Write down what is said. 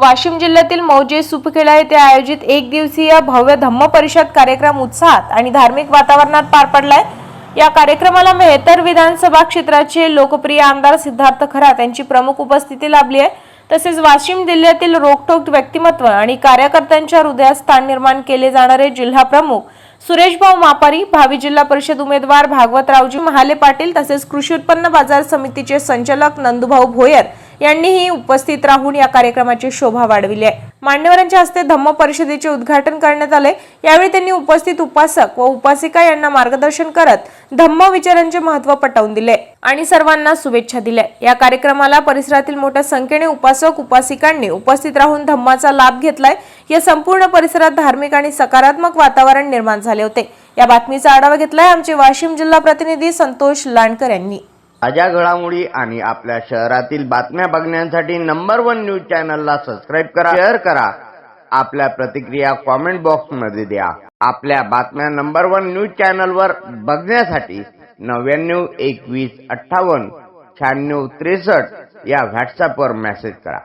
वाशिम जिल्ह्यातील मौजे सुपखेडा येथे आयोजित एक दिवसीय भव्य धम्म परिषद कार्यक्रम उत्साहात आणि धार्मिक वातावरणात पार पडलाय। या कार्यक्रमाला मेहतर विधानसभा क्षेत्राचे लोकप्रिय आमदार सिद्धार्थ खरात यांची प्रमुख उपस्थिती लाभली आहे। तसेच वाशिम जिल्ह्यातील रोखठोक व्यक्तिमत्व आणि कार्यकर्त्यांच्या हृदयात स्थान निर्माण केले जाणारे जिल्हा प्रमुख सुरेश भाऊ मापारी, भावी जिल्हा परिषद उमेदवार भागवतरावजी महाले पाटील तसेच कृषी उत्पन्न बाजार समितीचे संचालक नंदूभाऊ भोयर यांनीही उपस्थित राहून या कार्यक्रमाची शोभा वाढविली आहे। मान्यवरांच्या हस्ते धम्म परिषदेचे उद्घाटन करण्यात आले। यावेळी त्यांनी उपस्थित उपासक व उपासिका यांना मार्गदर्शन करत धम्म विचारांचे महत्त्व पटवून दिले आणि सर्वांना शुभेच्छा दिल्या। या कार्यक्रमाला परिसरातील मोठ्या संख्येने उपासक उपासिकांनी उपस्थित राहून धम्माचा लाभ घेतलाय। या संपूर्ण परिसरात धार्मिक आणि सकारात्मक वातावरण निर्माण झाले होते। या बातमीचा आढावा घेतलाय आमचे वाशिम जिल्हा प्रतिनिधी संतोष लांडकर यांनी। ताज्या घडामोडी आणि आपल्या शहरातील बातम्या बघण्यासाठी नंबर 1 न्यूज चॅनलला सबस्क्राइब करा, शेअर करा, आपल्या प्रतिक्रिया कमेंट बॉक्स मध्ये द्या। आपल्या बातम्या नंबर 1 न्यूज चॅनलवर बघण्यासाठी 99 21 58 96 63 या व्हॉट्सअपवर मेसेज करा।